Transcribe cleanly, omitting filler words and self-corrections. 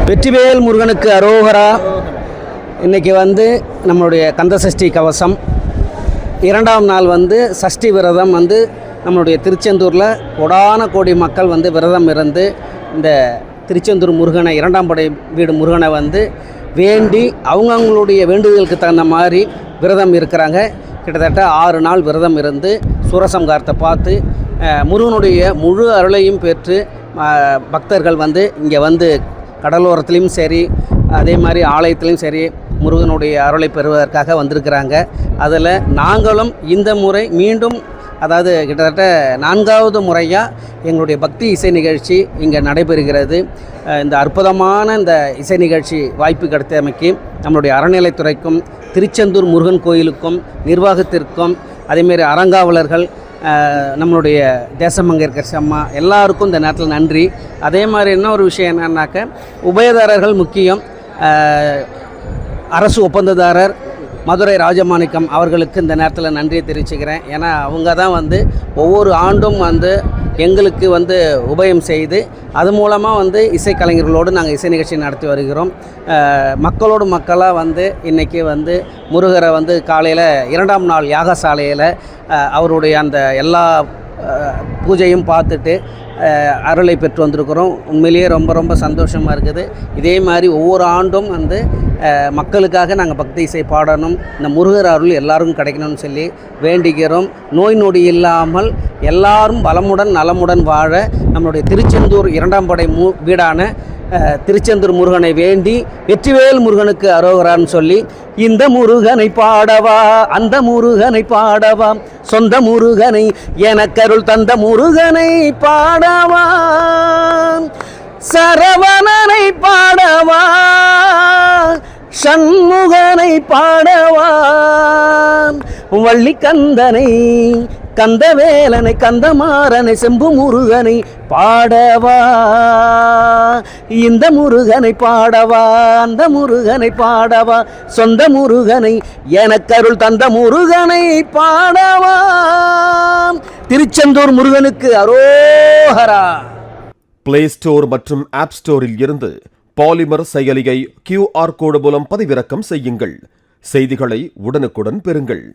வெற்றிவேல் முருகனுக்கு அரோகரா. இன்றைக்கி நம்மளுடைய கந்தசஷ்டி கவசம் இரண்டாம் நாள் சஷ்டி விரதம் நம்மளுடைய திருச்செந்தூரில் கோடான கோடி மக்கள் விரதம் இருந்து இந்த திருச்செந்தூர் முருகனை இரண்டாம் படை வீடு முருகனை வேண்டி அவங்களுடைய வேண்டுதலுக்கு தகுந்த மாதிரி விரதம் இருக்கிறாங்க. கிட்டத்தட்ட 6 நாள் விரதம் இருந்து சூரசம்காரத்தை பார்த்து முருகனுடைய முழு அருளையும் பெற்று பக்தர்கள் இங்கே கடலோரத்துலேயும் சரி, அதே மாதிரி ஆலயத்துலேயும் சரி முருகனுடைய அருளை பெறுவதற்காக வந்திருக்கிறாங்க. அதில் நாங்களும் இந்த முறை மீண்டும், அதாவது கிட்டத்தட்ட 4வது முறையாக எங்களுடைய பக்தி இசை நிகழ்ச்சி இங்கே நடைபெறுகிறது. இந்த அற்புதமான இந்த இசை நிகழ்ச்சி வாய்ப்பு கிடைத்தமைக்கு நம்மளுடைய அறநிலைத்துறைக்கும் திருச்செந்தூர் முருகன் கோயிலுக்கும் நிர்வாகத்திற்கும் அதேமாரி அறங்காவலர்கள் நம்மளுடைய தேசமங்கேற்கர் அம்மா எல்லாருக்கும் இந்த நேரத்தில் நன்றி. அதே மாதிரி என்ன ஒரு விஷயம் என்னன்னாக்க, உபயதாரர்கள் முக்கியம். அரசு ஒப்பந்ததாரர் மதுரை ராஜமாணிக்கம் அவர்களுக்கு இந்த நேரத்தில் நன்றியை தெரிவிச்சுக்கிறேன். ஏன்னா அவங்க தான் ஒவ்வொரு ஆண்டும் எங்களுக்கு உபயம் செய்து அது மூலமாக இசைக்கலைஞர்களோடு நாங்கள் இசை நிகழ்ச்சி நடத்தி வருகிறோம். மக்களோடு மக்களாக இன்றைக்கி முருகரை காலையில் 2ஆம் நாள் யாகசாலையில் அவருடைய அந்த எல்லா பூஜையும் பார்த்துட்டு அருளை பெற்று வந்திருக்கிறோம். உண்மையிலேயே ரொம்ப ரொம்ப சந்தோஷமாக இருக்குது. இதே மாதிரி ஒவ்வொரு ஆண்டும் மக்களுக்காக நாங்கள் பக்தி இசை பாடணும், இந்த முருகர் அருள் எல்லாருக்கும் கிடைக்கணும்னு சொல்லி வேண்டிக்கிறோம். நோய் நொடி இல்லாமல் எல்லாரும் வளமுடன் நலமுடன் வாழ நம்மளுடைய திருச்செந்தூர் 2ஆம் படை வீடான திருச்செந்தூர் முருகனை வேண்டி வெற்றிவேல் முருகனுக்கு அரோகரான்னு சொல்லி, இந்த முருகனை பாடவா அந்த முருகனை பாடவா, சொந்த முருகனை எனக்கருள் தந்த முருகனை பாடவா, சரவணனை பாடவா, சண்முகனை பாடவா, வள்ளிக்கந்தனை கந்தவேலனை கந்தமாறனை செம்பு முருகனை பாடவா, இந்த முருகனை பாடவா அந்த முருகனை பாடவா, சொந்த முருகனை எனக்கருள் தந்த முருகனை பாடவா. திருச்செந்தூர் முருகனுக்கு அரோகரா. பிளே ஸ்டோர் மற்றும் ஆப் ஸ்டோரில் இருந்து பாலிமர் செயலியை QR கோடு மூலம் பதிவிறக்கம் செய்யுங்கள். செய்திகளை உடனுக்குடன் பெறுங்கள்.